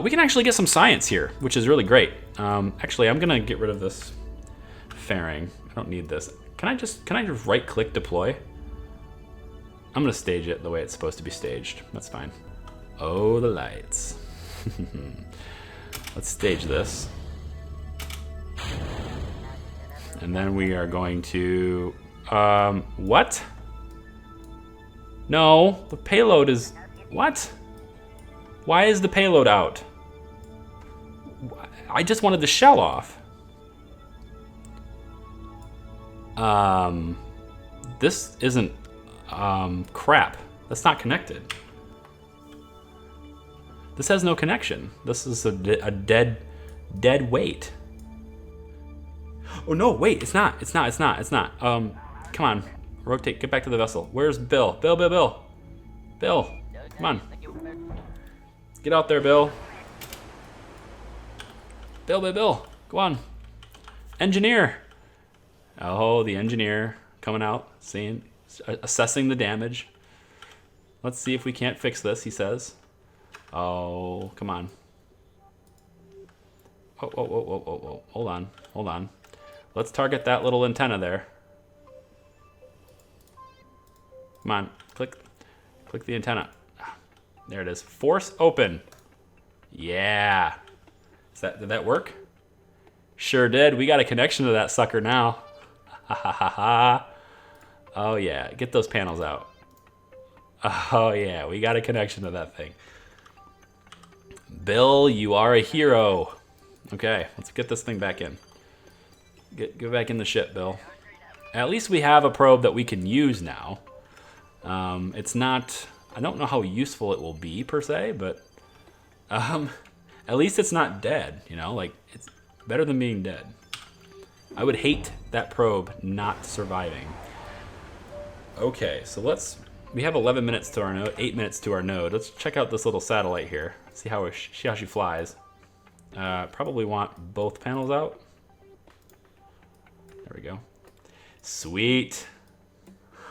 We can actually get some science here, which is really great. Actually, I'm gonna get rid of this fairing. I don't need this. Can I just right click deploy? I'm gonna stage it the way it's supposed to be staged. That's fine. Oh, the lights. Let's stage this. And then we are going to, what? No, the payload is, what? Why is the payload out? I just wanted the shell off. This isn't, crap. That's not connected. This has no connection. This is a dead weight. Oh no, wait, it's not. Come on, rotate, get back to the vessel. Where's Bill? Bill, come on. Get out there, Bill. Bill, go on. Engineer. Oh, the engineer coming out, assessing the damage. Let's see if we can't fix this, he says. Oh, come on. Oh, hold on. Let's target that little antenna there. Come on, click the antenna. There it is. Force open. Yeah. Did that work? Sure did. We got a connection to that sucker now. Oh yeah, get those panels out. Oh yeah, we got a connection to that thing. Bill, you are a hero. Okay, let's get this thing back in. Get back in the ship, Bill. At least we have a probe that we can use now. It's not, I don't know how useful it will be per se, but at least it's not dead, you know, like it's better than being dead. I would hate that probe not surviving. Okay, so we have 11 minutes to our node, 8 minutes to our node. Let's check out this little satellite here. See how she flies. Probably want both panels out. There we go. Sweet.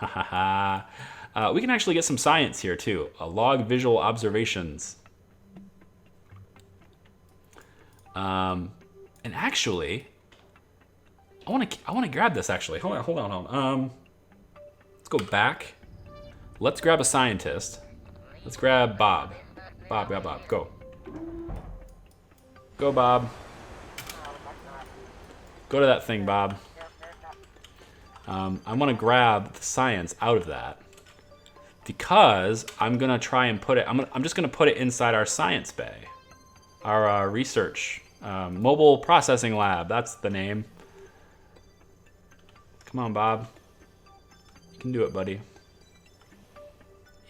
We can actually get some science here too. A log visual observations. And actually, I want to grab this actually. Hold on. Let's go back. Let's grab a scientist. Let's grab Bob. Bob, go. Go, Bob. Go to that thing, Bob. I want to grab the science out of that because I'm gonna try and put it. I'm just gonna put it inside our science bay, our research mobile processing lab. That's the name. Come on, Bob. You can do it, buddy.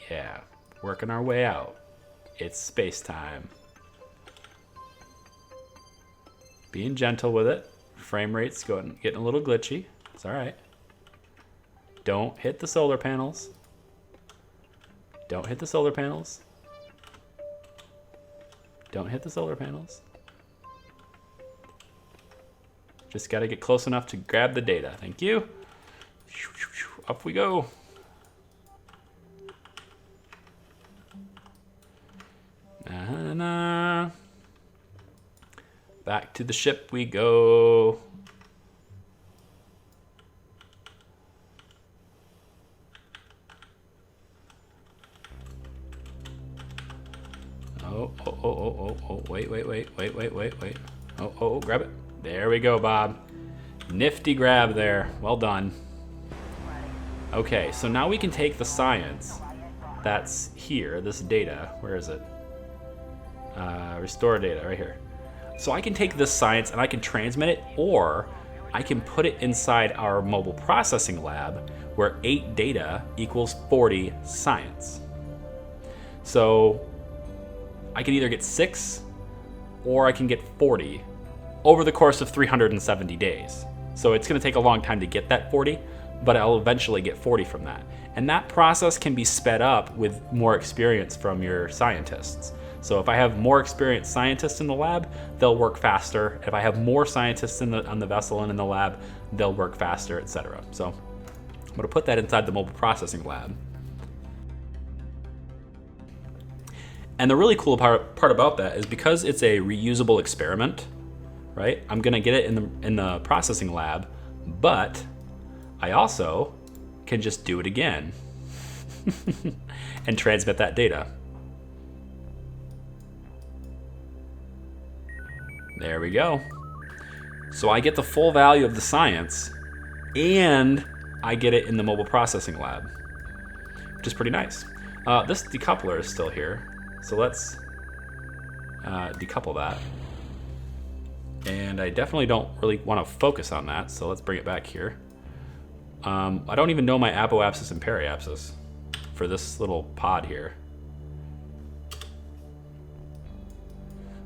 Yeah, working our way out. It's space time. Being gentle with it. Frame rate's getting a little glitchy. It's all right. Don't hit the solar panels. Don't hit the solar panels. Don't hit the solar panels. Just got to get close enough to grab the data. Thank you. Up we go. Back to the ship we go. Oh, wait. Oh, grab it. There we go, Bob. Nifty grab there. Well done. Okay, so now we can take the science that's here, this data. Where is it? Restore data, right here. So I can take this science and I can transmit it, or I can put it inside our mobile processing lab where 8 data equals 40 science. So I can either get 6 or I can get 40 over the course of 370 days. So it's gonna take a long time to get that 40, but I'll eventually get 40 from that. And that process can be sped up with more experience from your scientists. So if I have more experienced scientists in the lab, they'll work faster. If I have more scientists on the vessel and in the lab, they'll work faster, etc. So I'm gonna put that inside the mobile processing lab. And the really cool part about that is because it's a reusable experiment, right? I'm gonna get it in the processing lab, but I also can just do it again and transmit that data. There we go. So I get the full value of the science, and I get it in the mobile processing lab, which is pretty nice. This decoupler is still here, so let's decouple that. And I definitely don't really want to focus on that, so let's bring it back here. I don't even know my apoapsis and periapsis for this little pod here.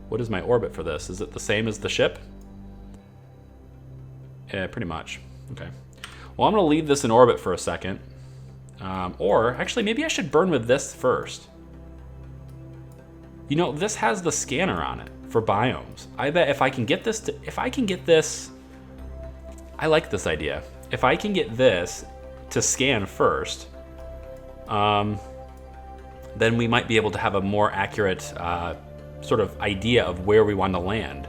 What is my orbit for this? Is it the same as the ship? Yeah, pretty much. Okay. Well, I'm going to leave this in orbit for a second. Or, actually, maybe I should burn with this first. You know, this has the scanner on it for biomes. I bet if I can get this I like this idea. If I can get this to scan first, then we might be able to have a more accurate sort of idea of where we want to land.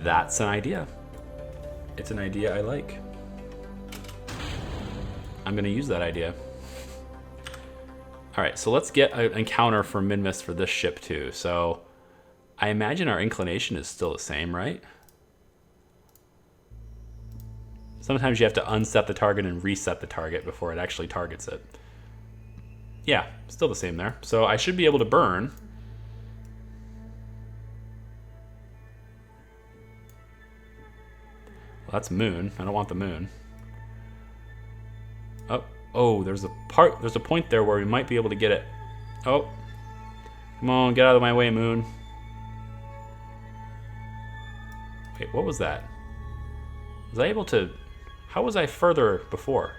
That's an idea. It's an idea I like. I'm going to use that idea. All right, so let's get an encounter for Minmus for this ship too. So I imagine our inclination is still the same, right? Sometimes you have to unset the target and reset the target before it actually targets it. Yeah, still the same there. So I should be able to burn. Well, that's moon. I don't want the moon. Oh, there's a point there where we might be able to get it. Oh, come on, get out of my way, moon. Wait, what was that? Was I able to? How was I further before?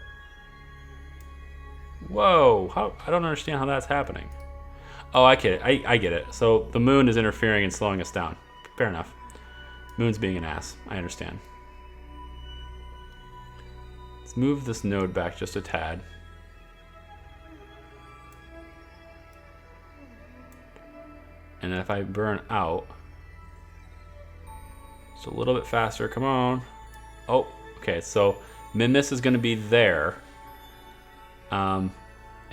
Whoa, I don't understand how that's happening. Oh, I get it. I get it. So the moon is interfering and slowing us down. Fair enough. Moon's being an ass. I understand. Let's move this node back just a tad. And then if I burn out, just a little bit faster, come on. Oh, okay, so Minmus is gonna be there. And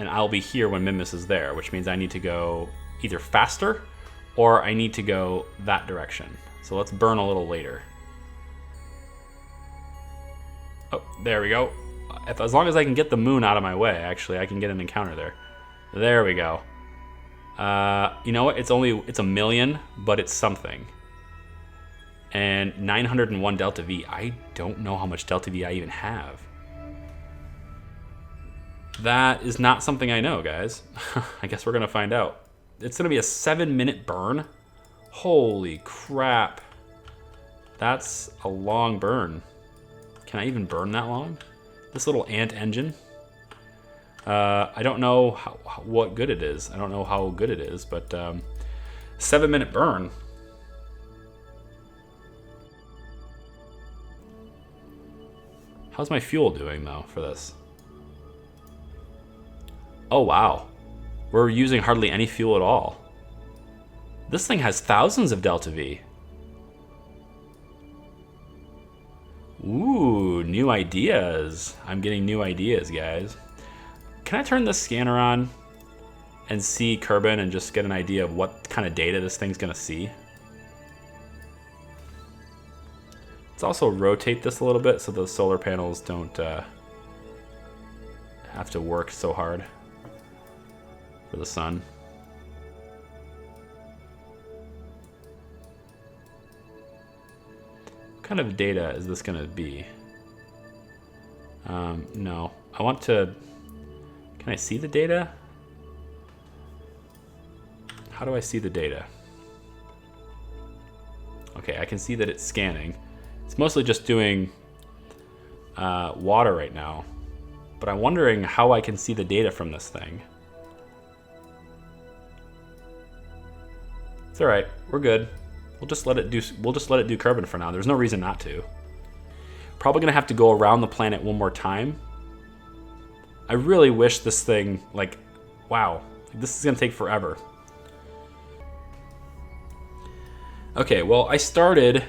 I'll be here when Minmus is there, which means I need to go either faster or I need to go that direction. So let's burn a little later. Oh, there we go. As long as I can get the moon out of my way, actually, I can get an encounter there. There we go. You know what? It's a million, but it's something. And 901 delta V. I don't know how much delta V I even have. That is not something I know, guys. I guess we're gonna find out. It's gonna be a 7-minute burn. Holy crap. That's a long burn. Can I even burn that long? This little ant engine. I don't know what good it is. I don't know how good it is, but 7-minute burn. How's my fuel doing though for this? Oh wow, we're using hardly any fuel at all. This thing has thousands of delta V. Ooh, new ideas. I'm getting new ideas, guys. Can I turn this scanner on and see Kerbin and just get an idea of what kind of data this thing's gonna see? Let's also rotate this a little bit so the solar panels don't have to work so hard for the sun. What kind of data is this gonna be? No, I want to, can I see the data? How do I see the data? Okay, I can see that it's scanning. It's mostly just doing water right now, but I'm wondering how I can see the data from this thing. It's all right, we're good. We'll just let it do Kerbin for now. There's no reason not to. Probably gonna have to go around the planet one more time. I really wish this thing, like, wow, this is gonna take forever. Okay, well, I started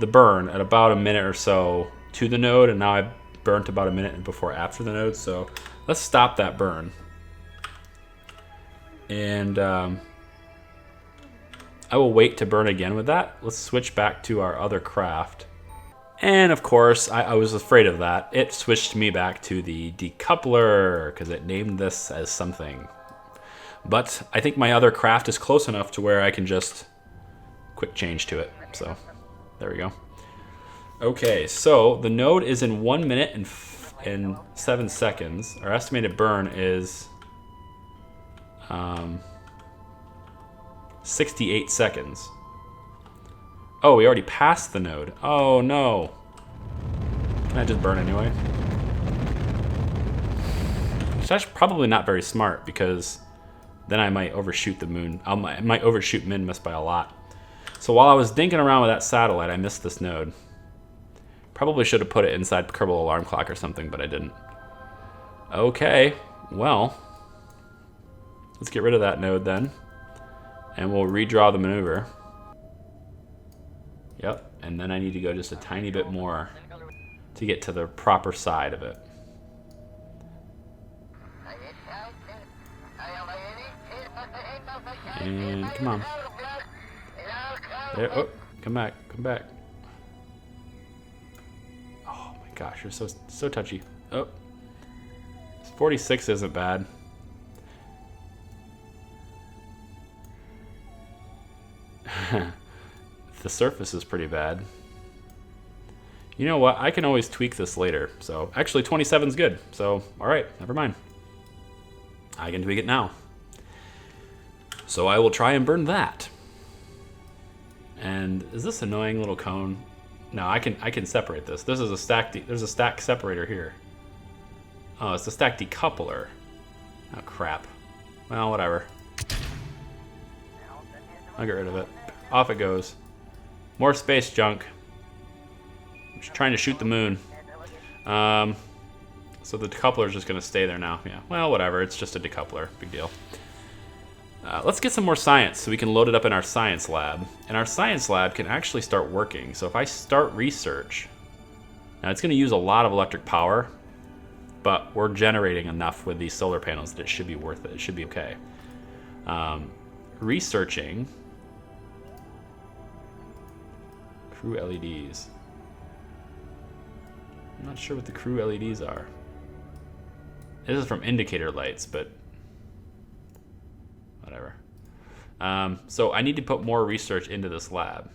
the burn at about a minute or so to the node, and now I've burnt about a minute before after the node, so let's stop that burn. And I will wait to burn again with that. Let's switch back to our other craft. And of course, I was afraid of that. It switched me back to the decoupler because it named this as something. But I think my other craft is close enough to where I can just quick change to it. So there we go. Okay, so the node is in 1 minute and 7 seconds. Our estimated burn is 68 seconds. Oh, we already passed the node. Oh no. Can I just burn anyway? That's probably not very smart because then I might overshoot the moon. I might overshoot Minmus by a lot. So while I was dinking around with that satellite, I missed this node. Probably should have put it inside Kerbal Alarm Clock or something, but I didn't. Okay, well, let's get rid of that node then. And we'll redraw the maneuver. Yep, and then I need to go just a tiny bit more to get to the proper side of it. And come on. There, oh, come back, come back. Oh my gosh, you're so touchy. Oh, 46 isn't bad. The surface is pretty bad. You know what? I can always tweak this later. So actually 27 is good. So all right, never mind. I can tweak it now. So I will try and burn that. And is this annoying little cone? No, I can separate this. This is a stack. There's a stack separator here. Oh, it's a stack decoupler. Oh crap. Well, whatever. I'll get rid of it. Off it goes. More space junk. I'm just trying to shoot the moon. So the decoupler is just going to stay there now. Yeah. Well, whatever. It's just a decoupler. Big deal. Let's get some more science so we can load it up in our science lab. And our science lab can actually start working. So if I start research, now it's going to use a lot of electric power, but we're generating enough with these solar panels that it should be worth it. It should be okay. Researching. Crew LEDs. I'm not sure what the crew LEDs are. This is from indicator lights, but whatever. So I need to put more research into this lab.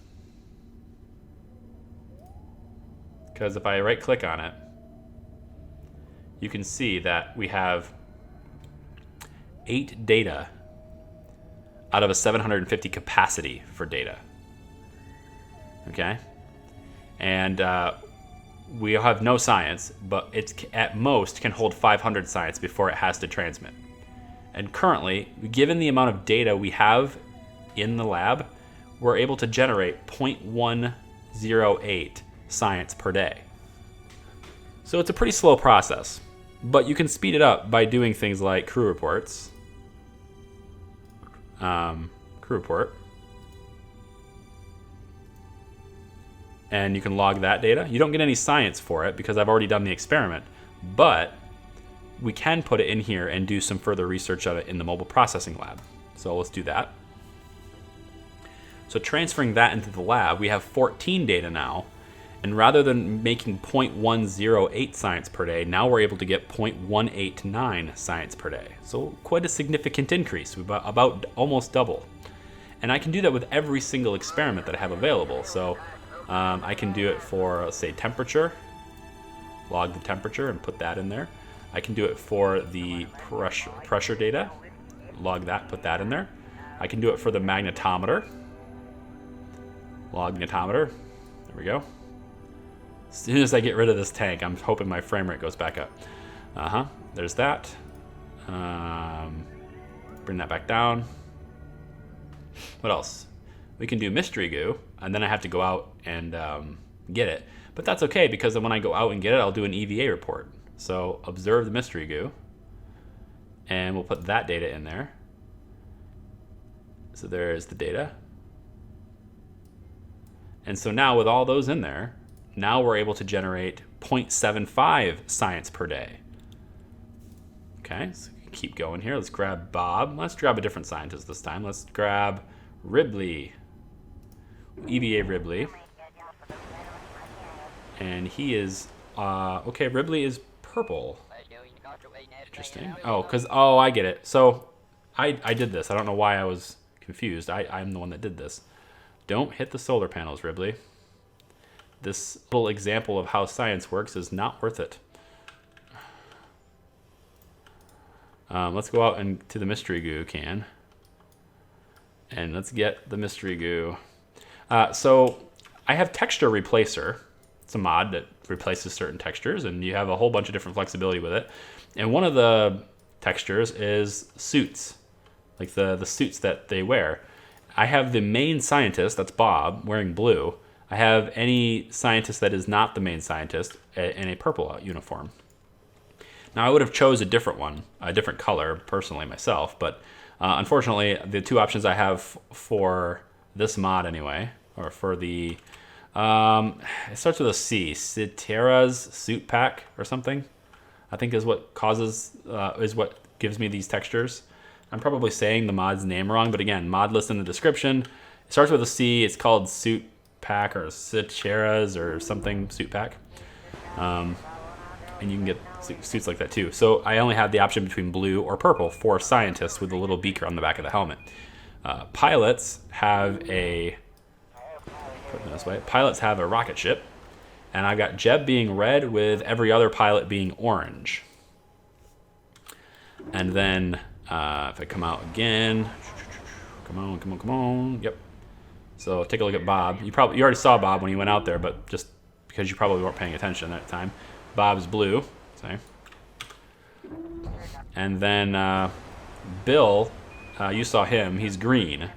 Because if I right click on it, you can see that we have 8 data out of a 750 capacity for data. Okay? And we have no science, but it's at most can hold 500 science before it has to transmit. And currently, given the amount of data we have in the lab, we're able to generate 0.108 science per day. So it's a pretty slow process, but you can speed it up by doing things like crew reports. Crew report. And you can log that data. You don't get any science for it because I've already done the experiment, but we can put it in here and do some further research on it in the mobile processing lab. So let's do that. So transferring that into the lab, we have 14 data now, and rather than making 0.108 science per day, now we're able to get 0.189 science per day. So quite a significant increase, about almost double. And I can do that with every single experiment that I have available. So I can do it for, let's say, temperature, log the temperature and put that in there. I can do it for the pressure data, log that, put that in there. I can do it for the magnetometer, log magnetometer, there we go. As soon as I get rid of this tank, I'm hoping my frame rate goes back up. There's that. Bring that back down. What else? We can do mystery goo, and then I have to go out and get it. But that's okay, because then when I go out and get it, I'll do an EVA report. So observe the mystery goo, and we'll put that data in there. So there's the data. And so now with all those in there, now we're able to generate 0.75 science per day. Okay, so keep going here. Let's grab Bob. Let's grab a different scientist this time. Let's grab Ribley. EVA Ribley. And he is, okay, Ribley is purple. Interesting. Oh, I get it. So I did this. I don't know why I was confused. I'm the one that did this. Don't hit the solar panels, Ribley. This little example of how science works is not worth it. Let's go out and to the mystery goo can. And let's get the mystery goo. So I have texture replacer. It's a mod that replaces certain textures, and you have a whole bunch of different flexibility with it. And one of the textures is suits, like the suits that they wear. I have the main scientist, that's Bob, wearing blue. I have any scientist that is not the main scientist in a purple uniform. Now I would have chose a different one, a different color, personally myself, but unfortunately the two options I have for this mod anyway, or for the, it starts with a C, Citera's suit pack or something, I think is what causes, is what gives me these textures. I'm probably saying the mod's name wrong, but again, mod list in the description. It starts with a C, it's called suit pack or Citera's or something, suit pack. And you can get suits like that too. So I only have the option between blue or purple for scientists with a little beaker on the back of the helmet. Pilots have a, put it this way, pilots have a rocket ship, and I've got Jeb being red with every other pilot being orange. And then if I come out again, come on, yep. So take a look at Bob. You already saw Bob when he went out there, but just because you probably weren't paying attention at the time. Bob's blue, sorry. And then Bill, you saw him, he's green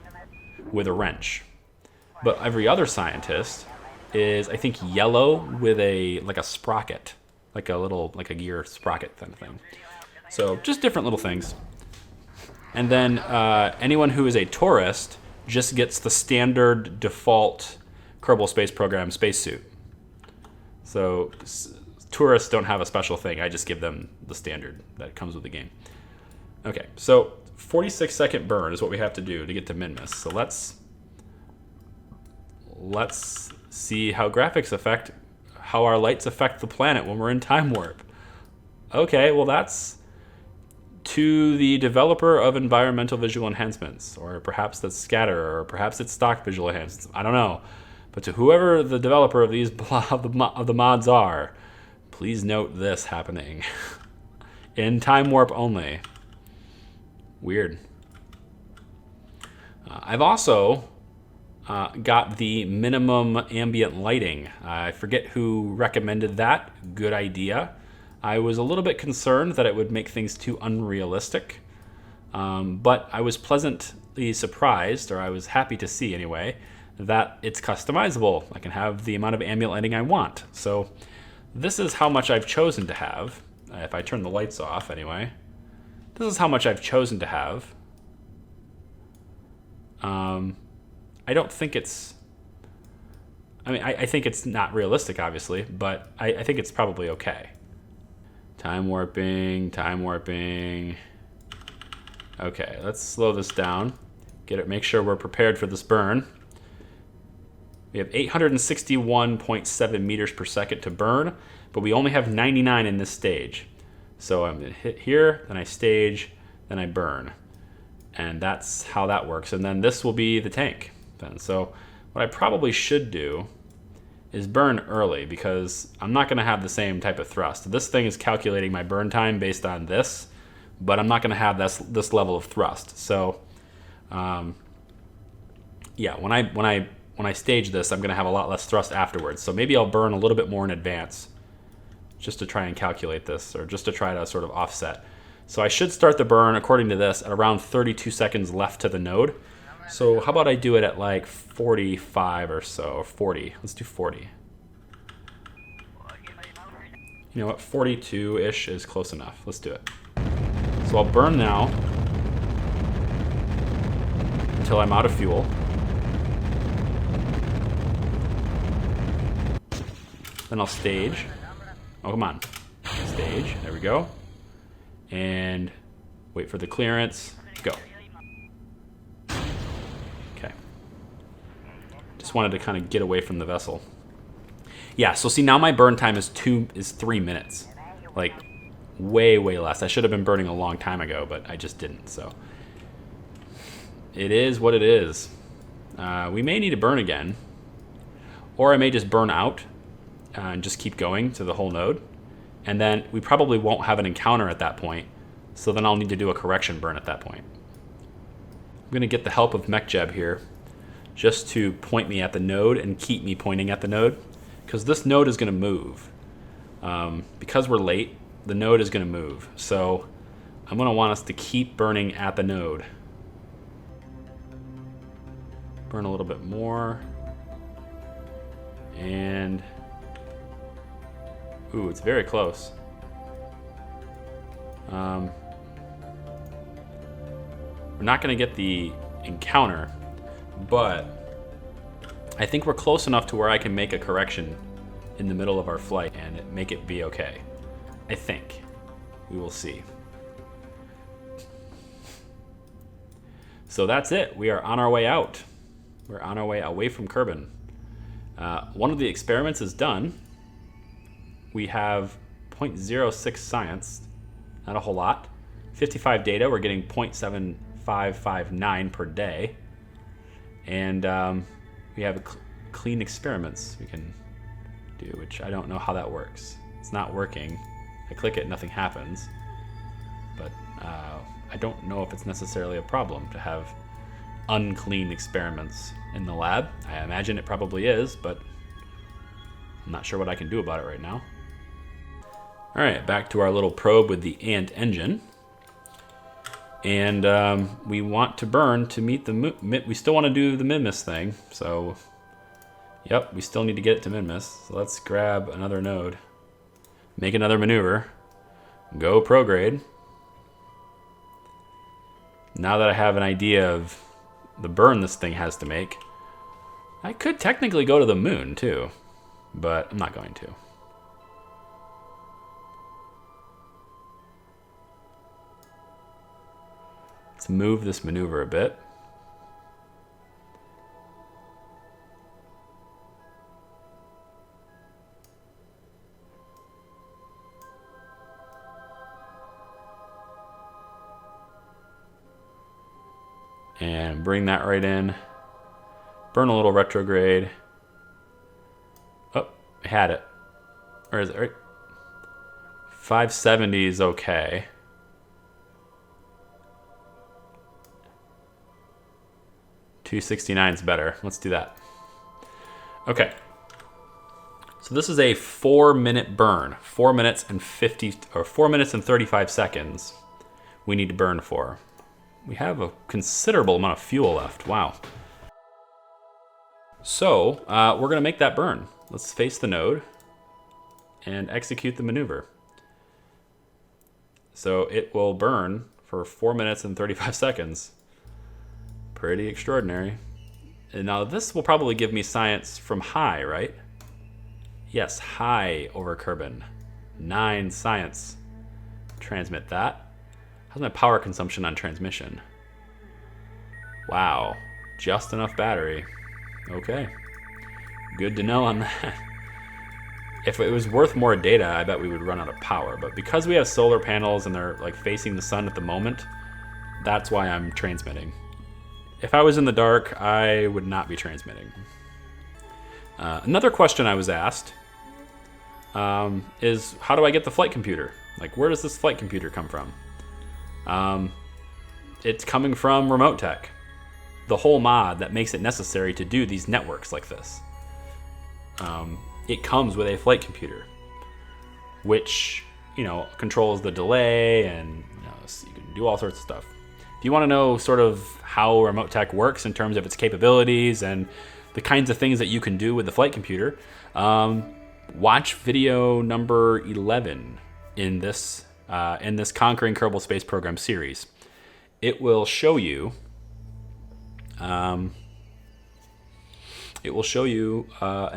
with a wrench. But every other scientist is, I think, yellow with like a sprocket, like a gear sprocket kind of thing. So just different little things. And then anyone who is a tourist just gets the standard default Kerbal Space Program spacesuit. So tourists don't have a special thing. I just give them the standard that comes with the game. Okay, so 46-second burn is what we have to do to get to Minmus. So let's see how graphics affect, how our lights affect the planet when we're in time warp. Okay, well that's to the developer of environmental visual enhancements, or perhaps that's Scatter, or perhaps it's stock visual enhancements. I don't know. But to whoever the developer of these of the mods are, please note this happening. In time warp only. Weird. I've also got the minimum ambient lighting. I forget who recommended that. Good idea. I was a little bit concerned that it would make things too unrealistic. But I was pleasantly surprised, or I was happy to see anyway, that it's customizable. I can have the amount of ambient lighting I want. So this is how much I've chosen to have. If I turn the lights off anyway, this is how much I've chosen to have. I don't think it's, I think it's not realistic, obviously, but I think it's probably okay. Time warping. Okay, let's slow this down. Make sure we're prepared for this burn. We have 861.7 meters per second to burn, but we only have 99 in this stage. So I'm gonna hit here, then I stage, then I burn. And that's how that works. And then this will be the tank. So what I probably should do is burn early, because I'm not gonna have the same type of thrust. This thing is calculating my burn time based on this, but I'm not gonna have this level of thrust. So yeah, when I stage this, I'm gonna have a lot less thrust afterwards. So maybe I'll burn a little bit more in advance just to try and calculate this, or just to try to sort of offset. So I should start the burn, according to this, at around 32 seconds left to the node. So how about I do it at like 45 or so, or 40. Let's do 40. You know what, 42-ish is close enough. Let's do it. So I'll burn now until I'm out of fuel. Then I'll stage. Oh, come on. Stage. There we go. And wait for the clearance. Go. Okay. Just wanted to kind of get away from the vessel. Yeah, so see, now my burn time is 3 minutes. Like, way, way less. I should have been burning a long time ago, but I just didn't, so. It is what it is. We may need to burn again. Or I may just burn out and just keep going to the whole node. And then we probably won't have an encounter at that point. So then I'll need to do a correction burn at that point. I'm going to get the help of MechJeb here just to point me at the node and keep me pointing at the node. Because this node is going to move. Because we're late, the node is going to move. So I'm going to want us to keep burning at the node. Burn a little bit more. And ooh, it's very close. We're not going to get the encounter, but I think we're close enough to where I can make a correction in the middle of our flight and make it be okay. I think. We will see. So that's it. We are on our way out. We're on our way away from Kerbin. One of the experiments is done. We have 0.06 science, not a whole lot. 55 data, we're getting 0.7559 per day. And we have clean experiments we can do, which I don't know how that works. It's not working. I click it, nothing happens. But I don't know if it's necessarily a problem to have unclean experiments in the lab. I imagine it probably is, but I'm not sure what I can do about it right now. All right, back to our little probe with the ant engine. And we want to burn to meet the... We still want to do the Minmus thing, so... Yep, we still need to get it to Minmus. So let's grab another node. Make another maneuver. Go prograde. Now that I have an idea of the burn this thing has to make, I could technically go to the moon too, but I'm not going to. Let's move this maneuver a bit. And bring that right in. Burn a little retrograde. Oh, I had it. Or is it right? 570 is okay. $269 is better. Let's do that. Okay. So this is a 4-minute burn. 4 minutes and 35 seconds we need to burn for. We have a considerable amount of fuel left. Wow. So we're going to make that burn. Let's face the node and execute the maneuver. So it will burn for 4 minutes and 35 seconds. Pretty extraordinary. And now this will probably give me science from high, right? Yes, high over Kerbin. 9 science. Transmit that. How's my power consumption on transmission? Wow, just enough battery. Okay, good to know on that. If it was worth more data, I bet we would run out of power. But because we have solar panels and they're like facing the sun at the moment, that's why I'm transmitting. If I was in the dark, I would not be transmitting. Another question I was asked is, how do I get the flight computer? Like, where does this flight computer come from? It's coming from RemoteTech, the whole mod that makes it necessary to do these networks like this. It comes with a flight computer, which, you know, controls the delay and so you can do all sorts of stuff. If you want to know sort of how RemoteTech works in terms of its capabilities and the kinds of things that you can do with the flight computer, watch video number 11 in this Conquering Kerbal Space Program series. It will show you an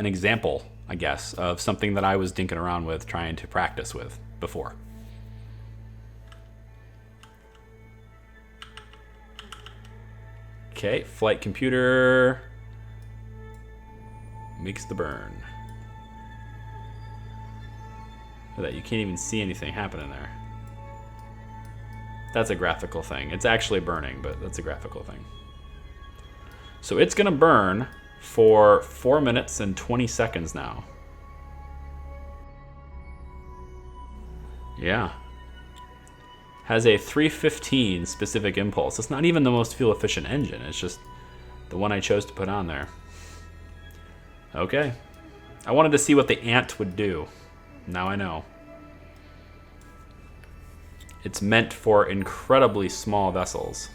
example I guess, of something that I was dinking around with, trying to practice with before. Okay, flight computer makes the burn. Look at that, you can't even see anything happening there. That's a graphical thing. It's actually burning, but that's a graphical thing. So it's gonna burn for 4 minutes and 20 seconds now. Yeah. Has a 315 specific impulse. It's not even the most fuel efficient engine. It's just the one I chose to put on there. Okay. I wanted to see what the ant would do. Now I know. It's meant for incredibly small vessels.